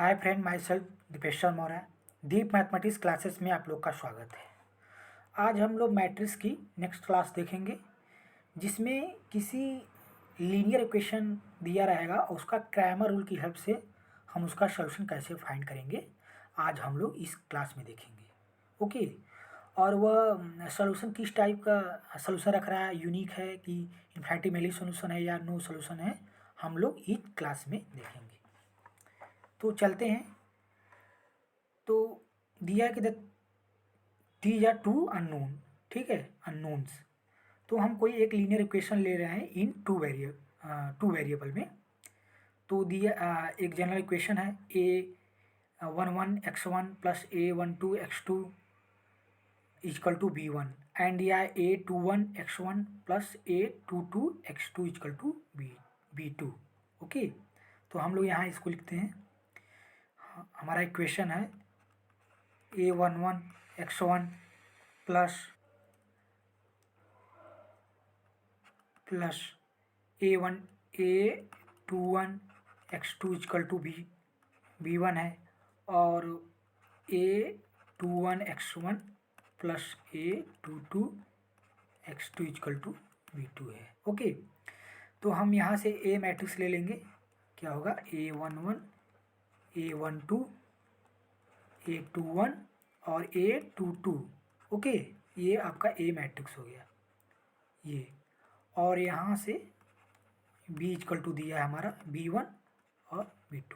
हाय friend, myself Dipeshwar Maurya. Deep mathematics classes में आप लोग का स्वागत है। आज हम लोग मैट्रिक्स की नेक्स्ट क्लास देखेंगे, जिसमें किसी लीनियर इक्वेशन दिया रहेगा और उसका क्रैमर रूल की हेल्प से हम उसका सॉल्यूशन कैसे फाइंड करेंगे, आज हम लोग इस क्लास में देखेंगे। ओके। और वह सॉल्यूशन किस टाइप का सॉल्यूशन रख रहा है, यूनिक है कि इन्फिनिटेसिमली सॉल्यूशन है या नो सॉल्यूशन है, हम लोग इस क्लास में देखेंगे। तो चलते हैं। तो दिया है कि दीज आर टू अननोन, ठीक है, अननोन्स। तो हम कोई एक लीनियर इक्वेशन ले रहे हैं इन टू वेरिएबल में। तो दिया एक जनरल इक्वेशन है a11 x1 plus a12 x2 is equal to b1 and या a21 x1 plus a22 x2 is equal to b2। Okay. तो हम लोग यहाँ इसको लिखते हैं। हमारा इक्वेशन है a11 x1 plus a21 x2 is equal to b1 है, और a21 x1 plus a22 x2 is equal to b2 है। ओके। तो हम यहाँ से ए मैट्रिक्स ले लेंगे। क्या होगा? a11 a12 a21 और a22। ओके, ये आपका ए मैट्रिक्स हो गया ये। और यहाँ से b इजकल टू दिया है हमारा b1 और b2।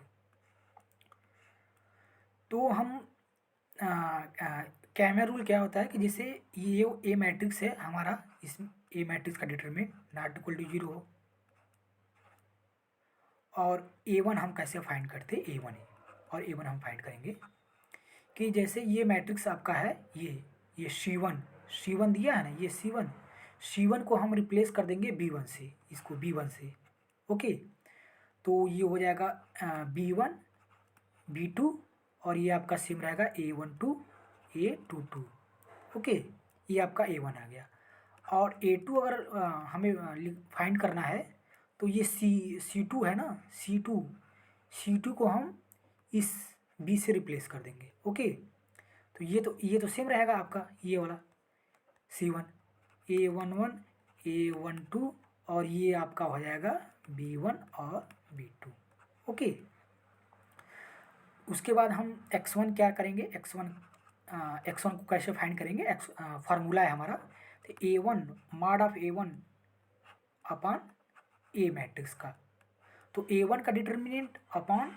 तो हम कैमर रूल क्या होता है कि जैसे ये ए मैट्रिक्स है हमारा, इस ए मैट्रिक्स का डिटरमिनेंट नॉट इक्वल टू 0 हो, और a1 हम कैसे फाइंड करते हैं, a1 और a1 हम फाइंड करेंगे कि जैसे ये मैट्रिक्स आपका है, ये C1 दिया है ना, ये C1 को हम रिप्लेस कर देंगे B1 से, इसको B1 से। ओके। तो ये हो जाएगा B1 B2, और ये आपका सेम रहेगा a12 a22। ओके, ये आपका a1 आ गया। और a2 अगर हमें फाइंड करना है तो ये C2 है ना, C2 को हम इस B से रिप्लेस कर देंगे। ओके। तो ये तो सेम रहेगा आपका ये वाला C1 a11 a12, और ये आपका हो जाएगा B1 और B2। ओके। उसके बाद हम x1 क्या करेंगे, x1 को कैसे फाइंड करेंगे, फार्मूला है हमारा। तो a1 mod of a1 upon A matrix का। तो a1 का डिटर्मिनेंट अपॉन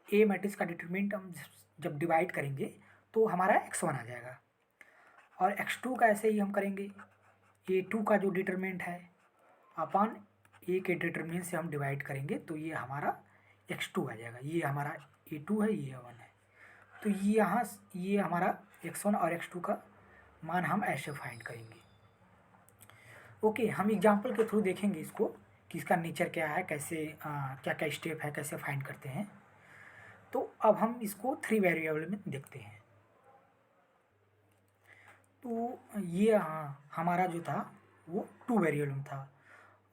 ए मैट्रिक्स का डिटर्मिनेंट हम जब डिवाइड करेंगे तो हमारा x1 आ जाएगा, और x2 का ऐसे ही हम करेंगे। a2 का जो डिटर्मिनेंट है अपॉन ए के डिटर्मिनेंट से हम डिवाइड करेंगे तो ये हमारा x2 आ जाएगा। ये हमारा a2 है, ये a1 है। तो ये हमारा x1 और x2 का मान हम ऐसे फाइंड करेंगे। ओके। हम एग्जाम्पल के थ्रू देखेंगे इसको कि इसका नेचर क्या है, कैसे क्या क्या स्टेप है, कैसे फाइंड करते हैं। तो अब हम इसको 3 वेरिएबल में देखते हैं। तो ये हमारा जो था वो 2 वेरिएबल में था,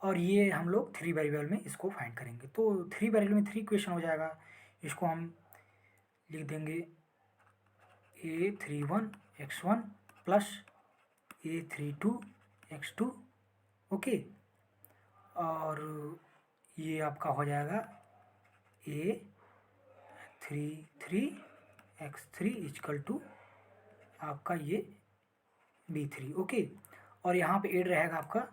और ये हम लोग 3 वेरिएबल में इसको फाइंड करेंगे। तो 3 वेरिएबल में 3 इक्वेशन हो जाएगा। इसको हम लिख देंगे a31 x1 plus a32 x2। Okay. और ये आपका हो जाएगा a33 x3 इजकल टू आपका ये b3। ओके। और यहाँ पे एड रहेगा आपका,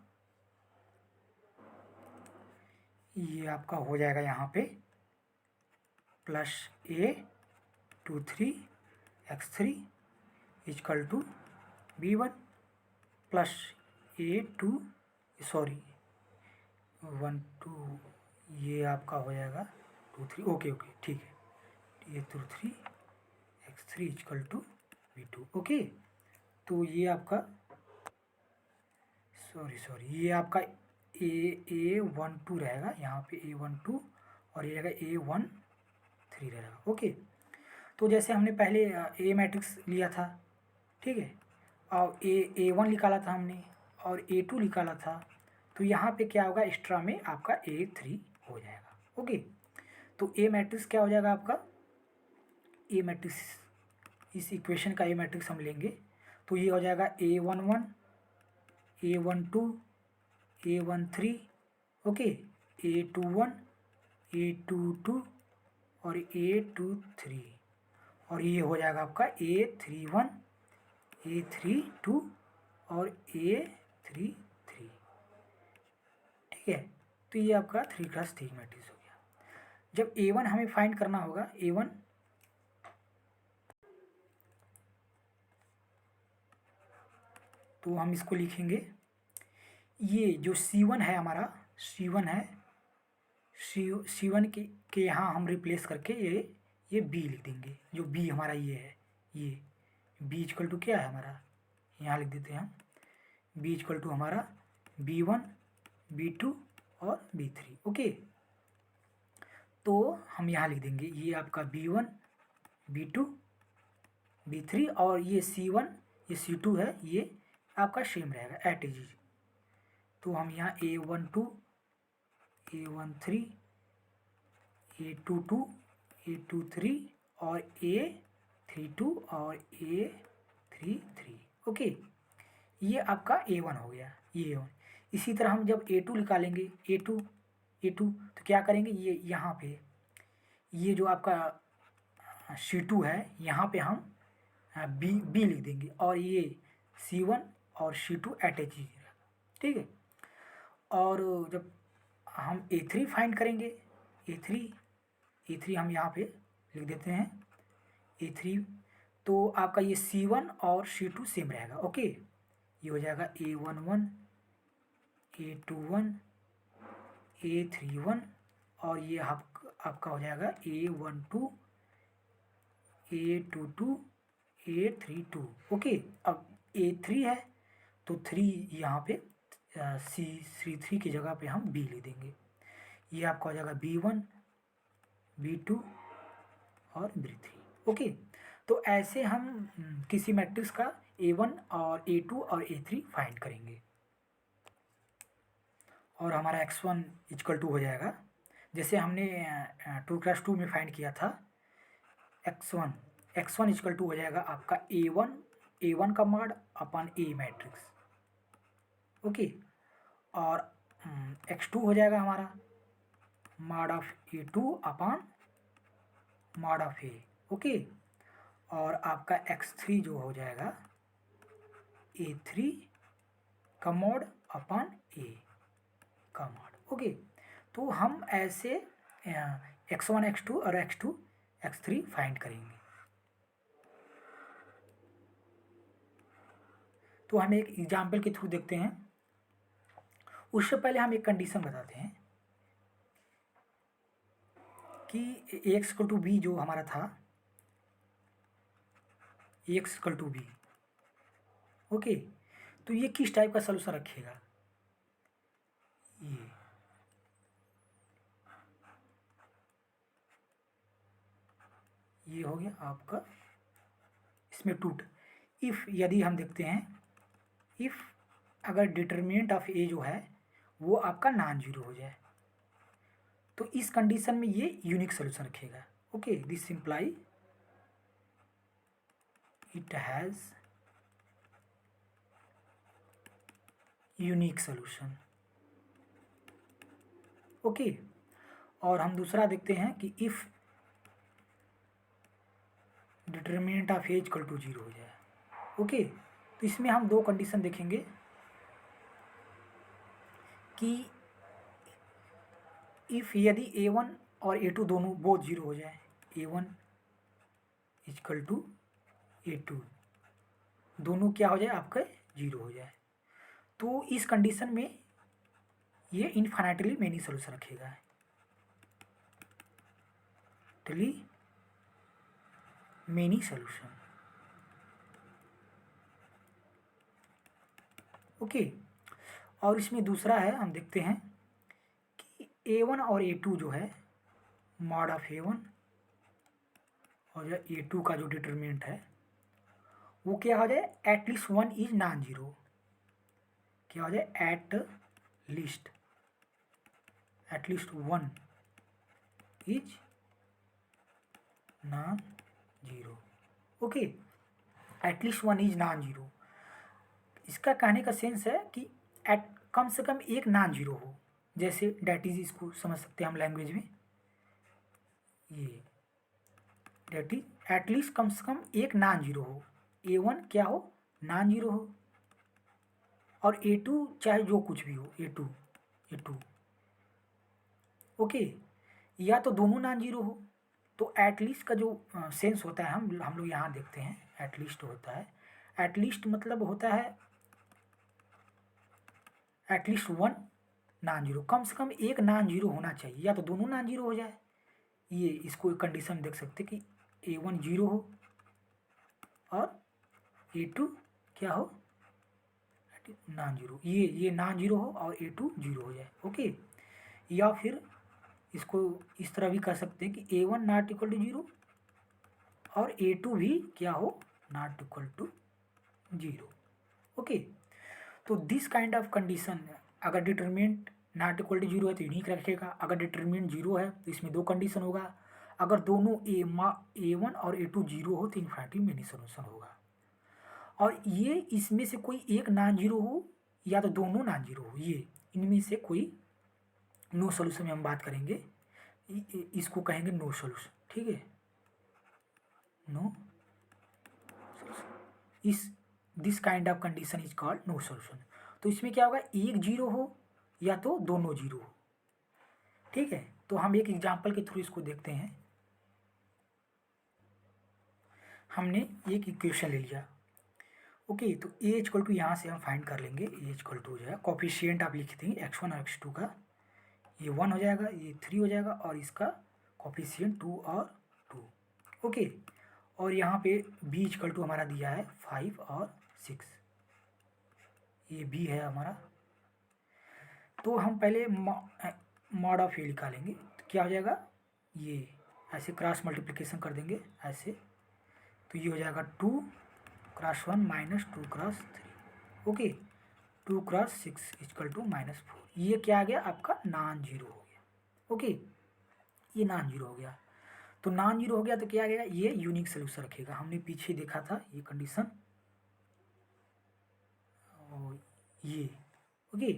ये आपका हो जाएगा यहाँ पे plus a23 x3 equal to b1 plus a2 sorry 1 2, ये आपका हो जाएगा 2 3। ओके ठीक है, ये 2 3 x3 equal to b2। Okay. तो ये आपका सॉरी ये आपका a12 रहेगा, यहाँ पे a12, और ये रहेगा a13 रहेगा। ओके। तो जैसे हमने पहले ए मैट्रिक्स लिया था, ठीक है, और a1 निकाला था हमने और a2 निकाला था, तो यहाँ पे क्या होगा, एक्स्ट्रा में आपका a3 हो जाएगा। ओके। तो ए मैट्रिक्स क्या हो जाएगा आपका ए मैट्रिक्स, इस इक्वेशन का ए मैट्रिक्स हम लेंगे तो ये हो जाएगा A11, A12, A13, okay, A21, A22 और A23, और ये हो जाएगा आपका A31, A32 और A33। ठीक है, तो ये आपका 3x3 मैट्रिक्स हो गया। जब A1 हमें फाइंड करना होगा, A1 तो हम इसको लिखेंगे, ये जो C1 है हमारा, C1 है, C1 के यहाँ हम रिप्लेस करके ये B लिख देंगे, जो B हमारा ये है, ये B इक्वल टू क्या है हमारा, यहाँ लिख देते हैं हम, B इक्वल टू हमारा B1, B2 और B3, ओके। तो हम यहाँ लिख देंगे ये आपका B1, B2, B3 और ये C1, ये C2 है, ये आपका सेम रहेगा एट इज। तो हम यहाँ A12, A13, A22, A23 और A32 और A33, ओके, ये आपका A1 हो गया, ये A1। इसी तरह हम जब A2 निकालेंगे, A2 तो क्या करेंगे, ये यहाँ पे ये जो आपका C2 है, यहाँ पे हम B लिख देंगे और ये C1 और C2 एट एच, ठीक है। और जब हम A3 फाइंड करेंगे, A3 हम यहाँ पे लिख देते हैं A3, तो आपका ये C1 और C2 सेम रहेगा, ओके। ये हो जाएगा A11, A21, A31 और ये आपका हो जाएगा A12, A22, A32, ओके। अब A3 है तो 3 यहाँ पे C3 की जगह पे हम B लिख देंगे, ये आपका हो जाएगा B1, B2 और B3, ओके। तो ऐसे हम किसी मैट्रिक्स का A1 और A2 और A3 फाइंड करेंगे, और हमारा x1 इक्वल टू हो जाएगा, जैसे हमने 2x2 में फाइंड किया था, x1 इक्वल टू हो जाएगा आपका A1 का mod upon A matrix, okay. और x2 हो जाएगा हमारा mod of A2 upon mod of A, okay. और आपका x3 जो हो जाएगा A3 का मॉड अपन A का मॉड, ओके। तो हम ऐसे x1, x2 और x2, x3 फाइंड करेंगे। तो हम एक एग्जाम्पल के थ्रू देखते हैं। उससे पहले हम एक कंडीशन बताते हैं कि एक्स इक्वल टू बी जो हमारा था, X equal to B, okay. तो ये किस टाइप का सोल्यूशन रखेगा, ये हो गया आपका, इसमें टूट। इफ़ यदि हम देखते हैं, इफ़ अगर डिटरमिनेंट ऑफ ए जो है वो आपका नॉन जीरो हो जाए, तो इस कंडीशन में ये यूनिक सोल्यूशन रखेगा, okay. This imply it has unique solution, okay. और हम दूसरा देखते हैं कि if determinant of A equal to zero हो जाए, ओके। तो इसमें हम दो कंडीशन देखेंगे कि इफ़ यदि A1 और A2 दोनों बोथ जीरो हो जाए, A1 इक्वल टू A2 दोनों क्या हो जाए आपका जीरो हो जाए, तो इस कंडीशन में ये इनफाइनाइटली मेनी सोल्यूशन रखेगा, मेनी सोल्यूशन, ओके। और इसमें दूसरा है, हम देखते हैं कि A1 और A2 जो है मॉड ऑफ A1 और A2 का जो डिटरमिनेंट है वो क्या हो जाए, at least one is non zero, क्या हो जाए, at least one is non zero. Okay, at least one is non zero. इसका कहने का सेंस है कि एट कम से कम एक नॉन जीरो हो, जैसे डैट इज, इसको समझ सकते हैं हम लैंग्वेज में, ये डैट इज एटलीस्ट कम से कम एक नॉन जीरो हो, A1 क्या हो, नॉन जीरो हो, और A2 चाहे जो कुछ भी हो, A2 ओके, या तो दोनों नॉन जीरो हो। तो एटलीस्ट का जो सेंस होता है, हम लोग यहाँ देखते हैं, एटलीस्ट होता है, एटलीस्ट मतलब होता है एटलीस्ट वन नॉन जीरो, कम से कम एक नॉन जीरो होना चाहिए, या तो दोनों नॉन जीरो हो जाए। ये इसको एक कंडीशन देख सकते कि A1 जीरो हो और A2 क्या हो, नॉन जीरो, ये नॉन जीरो हो और A2 जीरो हो जाए। ओके, या फिर इसको इस तरह भी कह सकते हैं कि A1 not equal to zero और A2 भी क्या हो, not equal to zero. Okay, तो दिस काइंड ऑफ कंडीशन, अगर determinant not equal to zero है तो यूनिक रखेगा, अगर डिटरमिनेंट जीरो है तो इसमें दो कंडीशन होगा, अगर दोनों A1 और A2 जीरो हो तो इन्फिनिटी मेनी सोल्यूशन होगा, और ये इसमें से कोई एक नॉन जीरो हो या तो दोनों नॉन जीरो हो, ये इनमें से कोई नो सोल्यूशन में हम बात करेंगे, इसको कहेंगे नो सोल्यूशन। ठीक है, नो सोल्यूशन, इस this kind of condition is called no solution. तो इसमें क्या होगा, एक जीरो हो या तो दोनों जीरो हो। ठीक है, तो हम एक एग्जांपल के थ्रू इसको देखते हैं। हमने एक इक्वेशन ले लिया। ओके, तो ए इक्वल टू यहाँ से हम फाइंड कर लेंगे, ए इक्वल टू हो जाएगा, कोफिशिएंट आप लिख देंगे x1 और x2 का, ये 1 हो जाएगा, ये 3 हो जाएगा, और इसका कोफिशिएंट 2 और 2। ओके, और यहाँ पे b इक्वल टू हमारा दिया है 5 और 6, ये b है हमारा। तो हम पहले मॉड ऑफ ए निकालेंगे, तो क्या हो जाएगा, ये ऐसे क्रॉस मल्टीप्लिकेशन कर देंगे ऐसे, तो ये हो जाएगा 2 cross 1 minus 2 cross 3। Okay, 2 cross 6 equal to -4, ये क्या आ गया आपका, नॉन जीरो हो गया। ओके, ये नॉन जीरो हो गया, तो नॉन जीरो हो गया तो क्या आ गया, ये यूनिक सोल्यूशन रखेगा, हमने पीछे देखा था ये कंडीशन, ये ओके,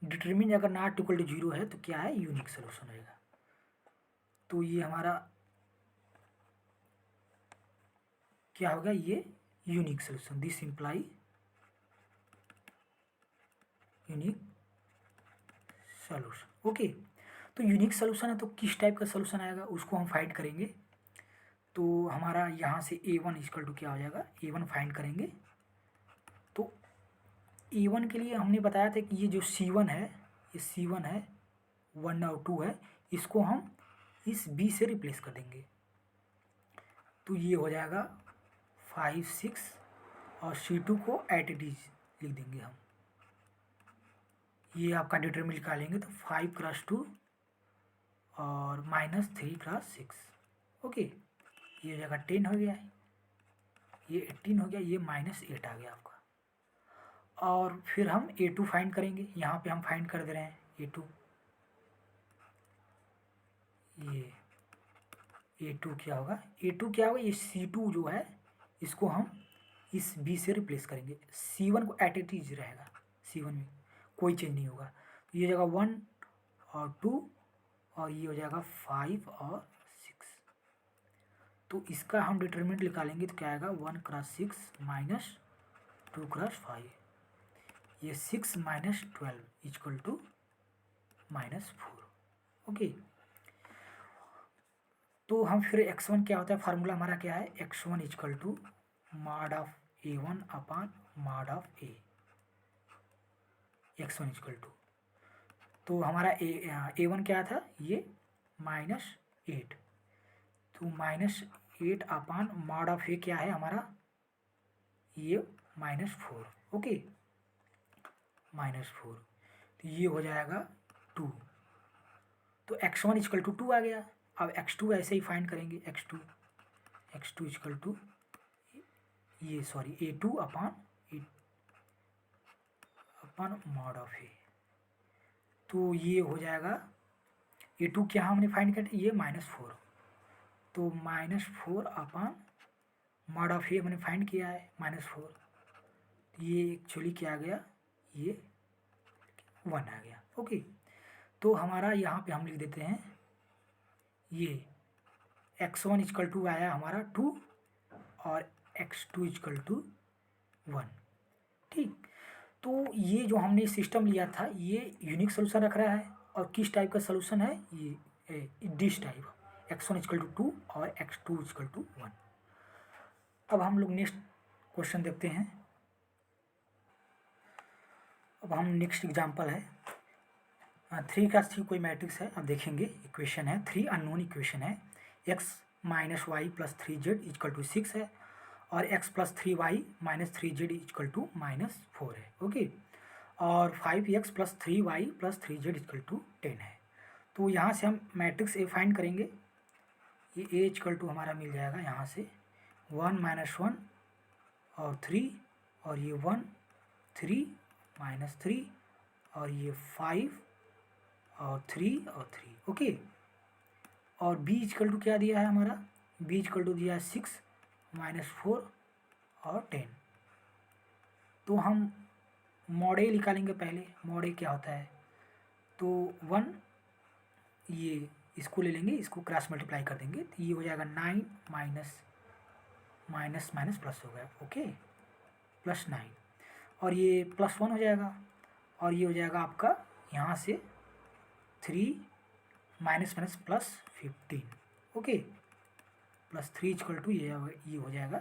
डिटरमिन अगर नॉट इक्वल टू जीरो है तो क्या है, यूनिक सोल्यूशन रहेगा। तो ये हमारा क्या होगा, ये unique solution, this imply unique solution. Okay, तो यूनिक सोल्यूशन है तो किस टाइप का सोल्यूशन आएगा उसको हम फाइंड करेंगे। तो हमारा यहाँ से A1 इक्वल टू क्या हो जाएगा, A1 फाइंड करेंगे। तो A1 के लिए हमने बताया था कि ये जो C1 है, ये C1 है, 1 और 2 है, इसको हम इस B से रिप्लेस कर देंगे, तो ये हो जाएगा 5 6, और C2 को एट इट इज लिख देंगे हम, ये आपका डिटरमिन निकालेंगे तो 5 क्रॉस 2 और -3 क्रॉस 6। ओके, ये हो जाएगा 10 हो गया है, ये 18 हो गया, ये -8 आ गया आपका। और फिर हम A2 फाइंड करेंगे, यहाँ पे हम फाइंड कर दे रहे हैं A2, ये A2 क्या होगा, A2 क्या होगा, ये C2 जो है इसको हम इस B से रिप्लेस करेंगे, C1 को एट इट इज रहेगा, C1 में कोई चेंज नहीं होगा, तो ये हो जाएगा 1 और 2, और ये हो जाएगा 5 और 6। तो इसका हम डिटरमिनेंट निकालेंगे तो क्या आएगा, 1 क्रॉस 6 माइनस 2 क्रॉस 5, ये 6 माइनस 12 इक्वल टू -4। ओके, तो हम फिर x1 क्या होता है, फार्मूला हमारा क्या है, x1 equal to mod of A1 upon mod of A, x1 equal to, तो हमारा A1 क्या था, ये -8, तो -8 अपान मॉड ऑफ A क्या है हमारा, ये -4। ओके, -4, तो ये हो जाएगा 2, तो x1 इक्वल टू 2 आ गया। अब x2 ऐसे ही फाइंड करेंगे, x2 इक्वल टू, ये sorry A2 upon mod of A, तो ये हो जाएगा A2 क्या हमने फाइंड किया, ये -4, तो -4 अपान मॉड ऑफ ए मैंने फाइंड किया है -4, ये एक्चुअली क्या आ गया, ये 1 आ गया। ओके, तो हमारा यहाँ पे हम लिख देते हैं ये x1 इजकल टू आया हमारा 2 और x2 इजकल टू 1। ठीक, तो ये जो हमने सिस्टम लिया था ये यूनिक सोल्यूशन रख रहा है, और किस टाइप का सोल्यूशन है ये, dish type, x1 is equal to 2 और x2 इजकल टू 1। अब हम लोग नेक्स्ट क्वेश्चन देखते हैं। अब हम नेक्स्ट एग्जांपल है 3 का 3 कोई मैट्रिक्स है। अब देखेंगे इक्वेशन है 3 अननोन इक्वेशन है, x minus Y plus 3z equal to 6 है, और x plus 3y minus 3z equal to -4 है। ओके, और 5x plus 3y plus 3z equal to 10 है। तो यहाँ से हम मैट्रिक्स ए फाइंड करेंगे। ये ए इजकल टू हमारा मिल जाएगा यहाँ से 1 - 1 और 3, और ये 1 3 -3, और ये 5 और 3 और 3। ओके, और b इजकल टू क्या दिया है हमारा, b इजकल टू दिया है 6 -4 और 10। तो हम मॉड ए निकालेंगे पहले। मॉड ए क्या होता है, तो 1, ये इसको ले लेंगे, इसको क्रॉस मल्टीप्लाई कर देंगे, तो ये हो जाएगा 9 माइनस माइनस माइनस प्लस हो गया। ओके, +9, और ये +1 हो जाएगा, और ये हो जाएगा आपका यहाँ से 3 minus minus +15। Okay, +3 equal to ये हो जाएगा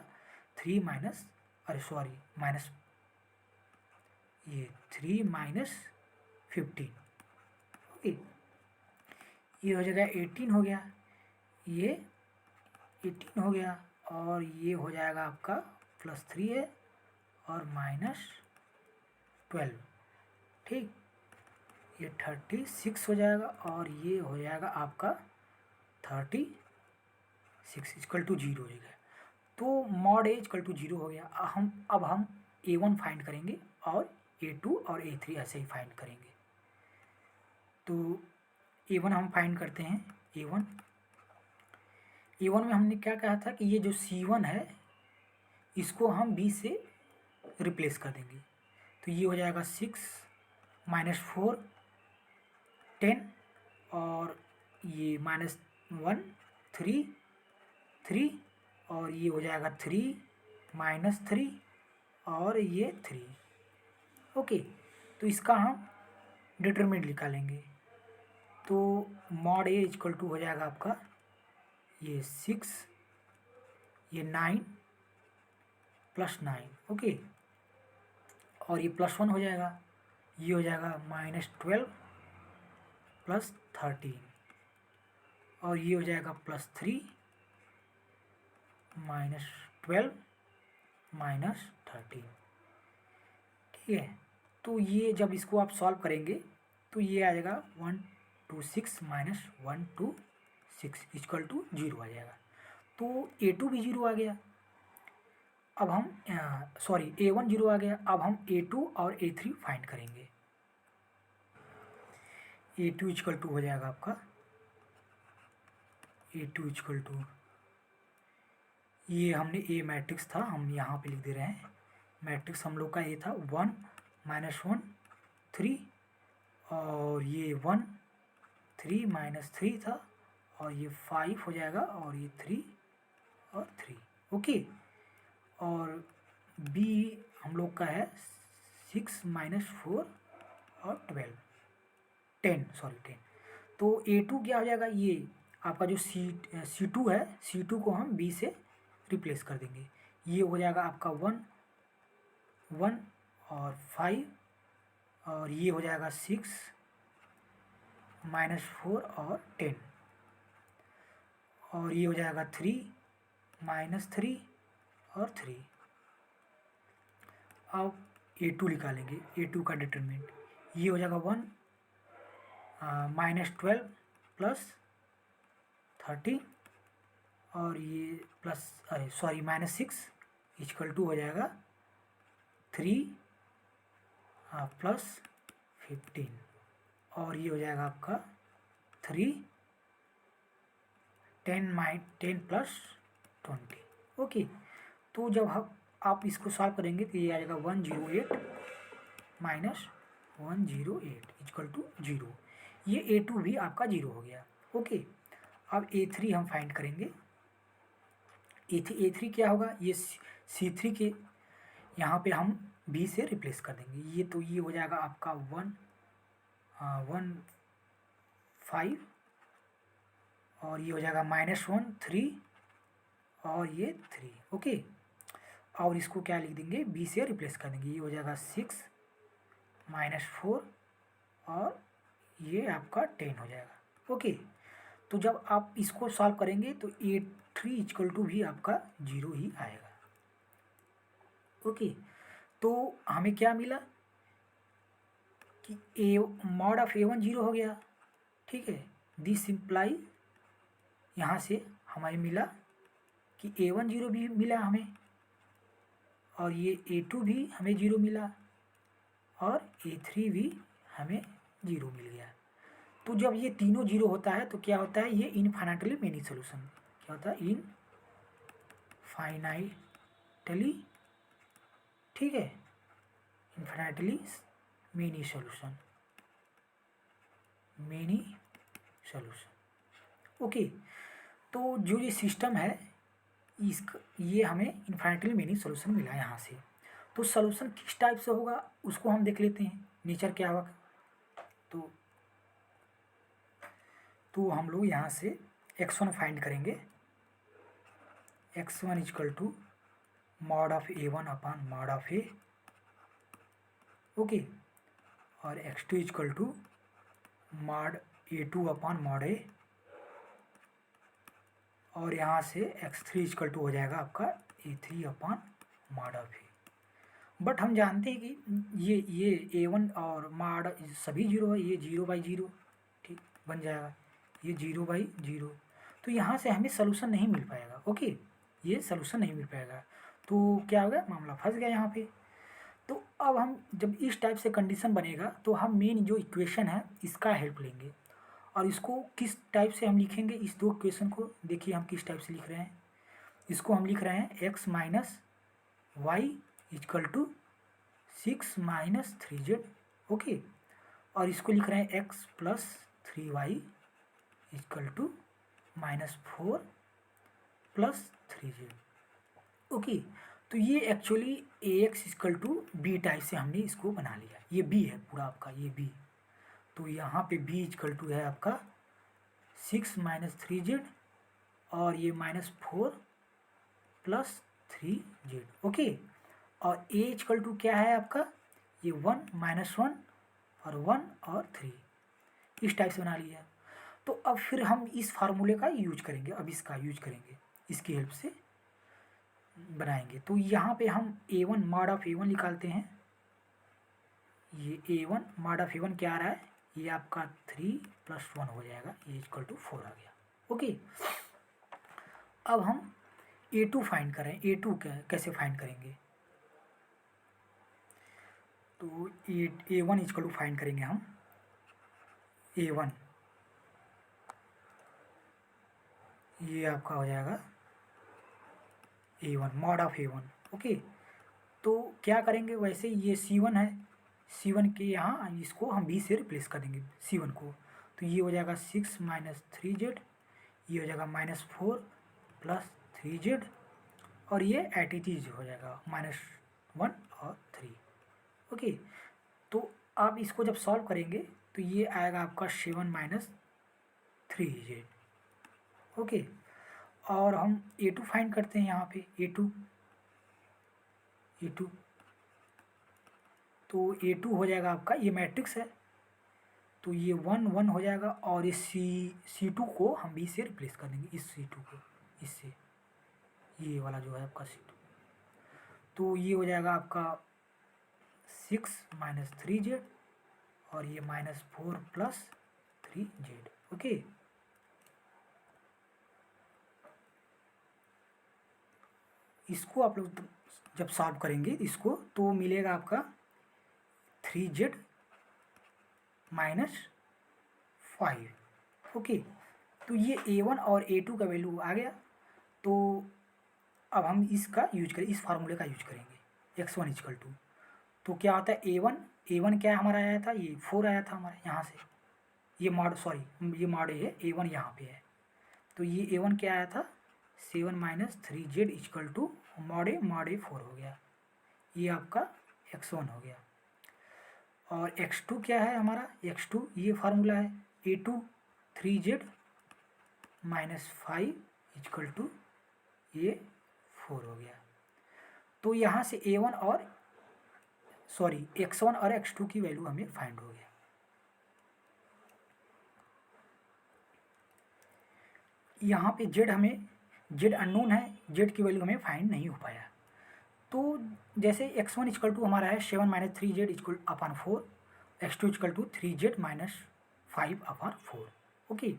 3 माइनस, अरे सॉरी माइनस, ये 3 माइनस 15। ओके, ये हो जाएगा 18 हो गया, ये 18 हो गया, और ये हो जाएगा आपका +3 है और -12। ठीक, ये 36 हो जाएगा, और ये हो जाएगा आपका 36 इजकल टू 0 हो जाएगा। तो मॉड ए इजकल टू 0 हो गया। अब हम a1 फाइंड करेंगे, और a2 और a3 ऐसे ही फाइंड करेंगे। तो a1 हम फाइंड करते हैं। a1 में हमने क्या कहा था कि ये जो c1 है इसको हम b से रिप्लेस कर देंगे, तो ये हो जाएगा 6 -4 10, और ये -1 3 3, और ये हो जाएगा 3 -3, और ये 3। ओके, तो इसका हम डिटरमिनेंट निकालेंगे। तो मॉड ए इजकल टू हो जाएगा आपका ये 6, ये 9 +9। ओके, और ये +1 हो जाएगा, ये हो जाएगा -12 +13, और ये हो जाएगा +3 -12 -13। ठीक है, तो ये जब इसको आप सॉल्व करेंगे तो ये आ जाएगा 126 - 126 इजकल टू 0 आ जाएगा। तो a2 भी 0 आ गया। अब हम सॉरी a1 0 आ गया। अब हम a2 और a3 फाइंड करेंगे। a2 इजकल टू हो जाएगा आपका, a2 इजकल टू, ये हमने ए मैट्रिक्स था, हम यहाँ पे लिख दे रहे हैं। मैट्रिक्स हम लोग का ये था 1 -1 3, और ये 1 3 -3 था, और ये 5 हो जाएगा, और ये 3 और 3। ओके, और b हम लोग का है 6 -4 और 12 10 सॉरी 10। तो a2 क्या हो जाएगा, ये आपका जो c2 है, c2 को हम b से रिप्लेस कर देंगे। ये हो जाएगा आपका 1 1 और 5, और ये हो जाएगा 6 -4 और 10, और ये हो जाएगा 3 -3 और 3। अब a2 निकालेंगे, a2 का डिटरमिनेंट, ये हो जाएगा 1 -12 +13, और ये -6 इजकल टू हो जाएगा 3 +15, और ये हो जाएगा आपका 3 10 + 20। ओके, तो जब आप इसको सॉल्व करेंगे तो ये आ जाएगा 108 माइनस 108 इक्वल टू 0। ये A2 भी आपका 0 हो गया। ओके, अब A3 हम फाइंड करेंगे। A3 क्या होगा, ये C3 के यहाँ पे हम B से रिप्लेस कर देंगे। ये तो ये हो जाएगा आपका 1 5 और ये हो जाएगा -1 3 और ये 3। ओके, और इसको क्या लिख देंगे, B से रिप्लेस कर देंगे। ये हो जाएगा 6 -4 और ये आपका 10 हो जाएगा। ओके, तो जब आप इसको सॉल्व करेंगे तो A3 इक्वल टू भी आपका 0 ही आएगा। ओके, तो हमें क्या मिला कि मॉड ऑफ A1 0 हो गया। ठीक है, दिस इम्प्लाई यहाँ से हमें मिला कि A1 0 भी मिला हमें, और ये A2 भी हमें 0 मिला और A3 भी हमें 0 मिल गया। तो जब ये तीनों 0 होता है तो क्या होता है, ये इनफाइनाइटली मेनी सोल्यूशन। क्या होता है, इनफाइनाइटली, ठीक है, infinitely many solution, many solution. Okay, तो जो ये सिस्टम है इसका, ये हमें इनफाइनाइटली मेनी सोल्यूशन मिला यहाँ से। तो सोल्यूशन किस टाइप से होगा उसको हम देख लेते हैं, नेचर क्या होगा। तो हम लोग यहाँ से x1 फाइंड करेंगे। x1 equal to mod of A1 upon mod of A। Okay, और x2 equal to mod A2 upon mod A, और यहाँ से x3 इक्वल टू हो जाएगा आपका A3 upon mod of A। But हम जानते हैं कि ये A1 और मॉड सभी 0 है, ये 0/0 ठीक बन जाएगा, ये 0/0। तो यहाँ से हमें सलूशन नहीं मिल पाएगा। ओके, ये सलूशन नहीं मिल पाएगा, तो क्या होगा, मामला फंस गया यहाँ पे। तो अब हम जब इस टाइप से कंडीशन बनेगा तो हम मेन जो इक्वेशन है इसका हेल्प लेंगे, और इसको किस टाइप से हम लिखेंगे, इस दो इक्वेशन को देखिए हम किस टाइप से लिख रहे हैं। इसको हम लिख रहे हैं x minus Y equal to 6 minus 3z। Okay, और इसको लिख रहे हैं x plus 3y equal to -4 plus 3z। Okay, तो ये actually ax equal to B type से हमने इसको बना लिया। ये b है पूरा आपका, ये b। तो यहाँ पे b इक्वल टू है आपका 6 माइनस 3z और ये -4 प्लस 3z। ओके, और a इक्वल टू क्या है आपका, ये 1 -1 और 1 और 3, इस टाइप से बना लिया। तो अब फिर हम इस फार्मूले का यूज करेंगे, अब इसका यूज करेंगे, इसकी हेल्प से बनाएंगे। तो यहाँ पे हम A1 मॉड ऑफ A1 निकालते हैं। ये A1 मॉड ऑफ A1 क्या आ रहा है, ये आपका 3 + 1 हो जाएगा, ये इक्वल टू 4 आ गया। ओके, अब हम A2 फाइंड करें। A2 कैसे फाइंड करेंगे, तो A1 इक्वल टू फाइंड करेंगे हम A1, ये आपका हो जाएगा A1 mod of A1। Okay, तो क्या करेंगे, वैसे ये C1 है, C1 के यहाँ इसको हम B से रिप्लेस कर देंगे C1 को। तो ये हो जाएगा 6 माइनस 3z, ये हो जाएगा -4 प्लस 3z, और ये एट इट इज हो जाएगा -1 और 3। ओके, तो आप इसको जब सॉल्व करेंगे तो ये आएगा आपका 7 माइनस 3z। ओके, और हम A2 फाइंड करते हैं यहाँ पे। A2 तो A2 हो जाएगा आपका, ये मैट्रिक्स है तो ये 1 1 हो जाएगा, और इस C2 को हम B से रिप्लेस कर देंगे, इस C2 को इससे, ये वाला जो है आपका C2। तो ये हो जाएगा आपका 6 माइनस 3z और ये -4 प्लस 3z। ओके, इसको आप लोग जब सॉल्व करेंगे इसको तो मिलेगा आपका 3z -5। ओके, तो ये A1 और A2 का वैल्यू आ गया। तो अब हम इसका यूज करें, इस फार्मूले का यूज करेंगे x1 इक्वल टू, तो क्या होता है a1 क्या हमारा आया था, ये 4 आया था हमारे यहाँ से, ये मॉड सॉरी ये मॉड है, a1 यहाँ पे है, तो ये a1 क्या आया था 7 minus 3z equal to mod a 4 हो गया, ये आपका x1 हो गया। और x2 क्या है हमारा, x2 ये फार्मूला है a2 3z minus 5 equal to ये 4 हो गया। तो यहाँ से a1 और सॉरी x1 और x2 की वैल्यू हमें फाइंड हो गया। यहाँ पे z अननोन है, z की वैल्यू हमें फाइंड नहीं हो पाया। तो जैसे x1 इक्वल टू हमारा है 7 minus 3z equal upon 4, x2 equal to 3z minus 5 upon 4। Okay,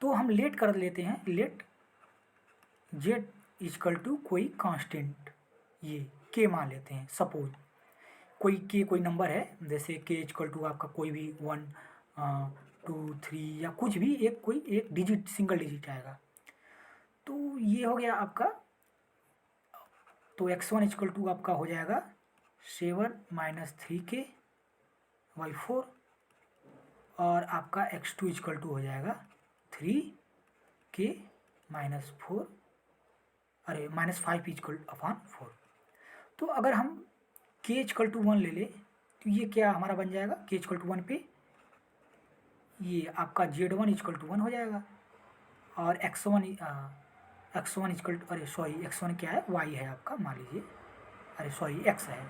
तो हम लेट कर लेते हैं, लेट z इक्वल टू कोई कांस्टेंट ये k मान लेते हैं। सपोज कोई k कोई नंबर है, जैसे k इक्वल टू आपका कोई भी 1 2 3 या कुछ भी एक डिजिट सिंगल डिजिट आएगा। तो ये हो गया आपका, तो x1 इक्वल टू आपका हो जाएगा 7 माइनस 3k बाई 4 और आपका x2 इक्वल टू हो जाएगा 3k माइनस 4 अरे माइनस 5 इक्वल अपॉन 4। तो अगर हम k इक्वल टू 1 ले ले तो ये क्या हमारा बन जाएगा, k इक्वल टू 1 पे ये आपका z1 इक्वल टू 1 हो जाएगा और x1 इक्वल टू अरे सॉरी x1 क्या है, y है आपका, मान लीजिए अरे सॉरी x है,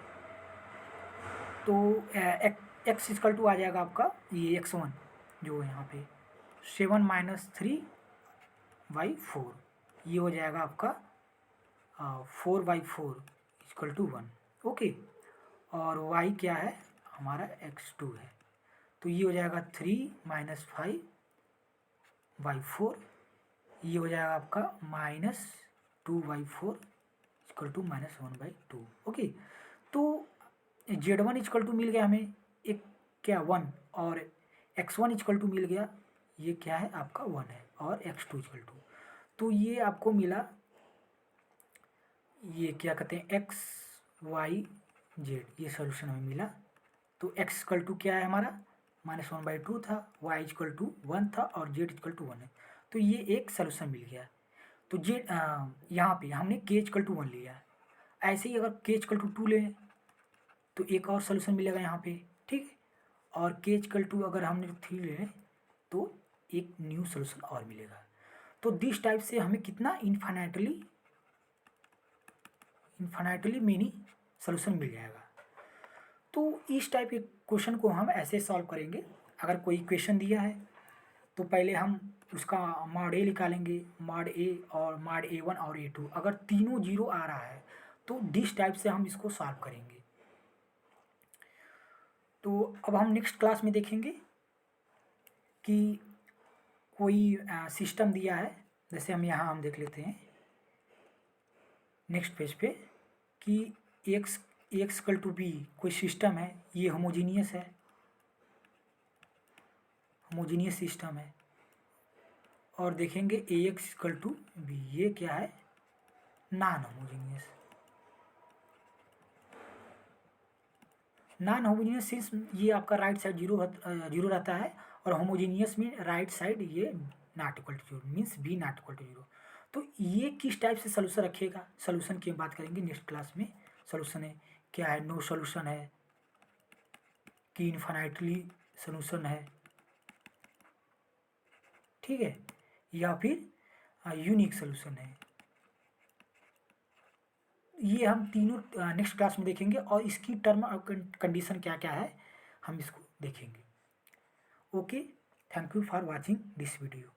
तो x इक्वल टू आ जाएगा आपका ये x1 जो यहाँ पे 7 माइनस 3/4, ये हो जाएगा आपका 4/4 इक्वल टू 1। ओके, और y क्या है हमारा x2 है, तो ये हो जाएगा 3 माइनस 5/4, ये हो जाएगा आपका minus 2/4 equal to minus 1/2। Okay, तो z1 इक्वल टू मिल गया हमें एक क्या 1 और x1 इक्वल टू मिल गया, ये क्या है आपका 1 है और x2 इक्वल टू, तो ये आपको मिला, ये क्या कहते हैं x y z, ये सॉल्यूशन हमें मिला। तो x इक्वल टू क्या है हमारा -1/2 था, y इक्वल टू 1 था और z इक्वल टू 1 है, तो ये एक सॉल्यूशन मिल गया। तो यहाँ पे हमने k इक्वल टू 1 लिया, ऐसे ही अगर k इक्वल टू 2 लें तो एक और सॉल्यूशन मिलेगा यहाँ पे, ठीक है, और k इक्वल टू अगर हमने 3 ले लें तो एक न्यू सॉल्यूशन और मिलेगा। तो दिस टाइप से हमें कितना इन्फाइनाइटली मेनी सॉल्यूशन मिल जाएगा। तो इस टाइप के क्वेश्चन को हम ऐसे सॉल्व करेंगे। अगर कोई क्वेश्चन दिया है तो पहले हम उसका मॉड ए निकालेंगे, मॉड ए और मॉड a1 और a2, अगर तीनों जीरो आ रहा है तो दिस टाइप से हम इसको सॉल्व करेंगे। तो अब हम नेक्स्ट क्लास में देखेंगे कि कोई सिस्टम दिया है, जैसे हम देख लेते हैं नेक्स्ट पेज पे कि x इक्वल टू बी कोई सिस्टम है, ये होमोजीनियस है, होमोजीनियस सिस्टम है, और देखेंगे ax इक्वल टू बी, ये क्या है non homogeneous. Non homogeneous since ये आपका राइट साइड जीरो रहता है और होमोजीनियस में राइट साइड ये not equal to zero, means B not equal to zero. तो ये किस टाइप से सोल्यूशन रखेगा, सोल्यूशन की बात करेंगे नेक्स्ट क्लास में। सोल्यूशन है क्या है, नो सोल्यूशन है कि इन्फिनिटली सोल्यूशन है, ठीक है, या फिर यूनिक सोल्यूशन है, ये हम तीनों नेक्स्ट क्लास में देखेंगे और इसकी टर्म और कंडीशन क्या क्या है हम इसको देखेंगे। Okay, thank you for watching this video.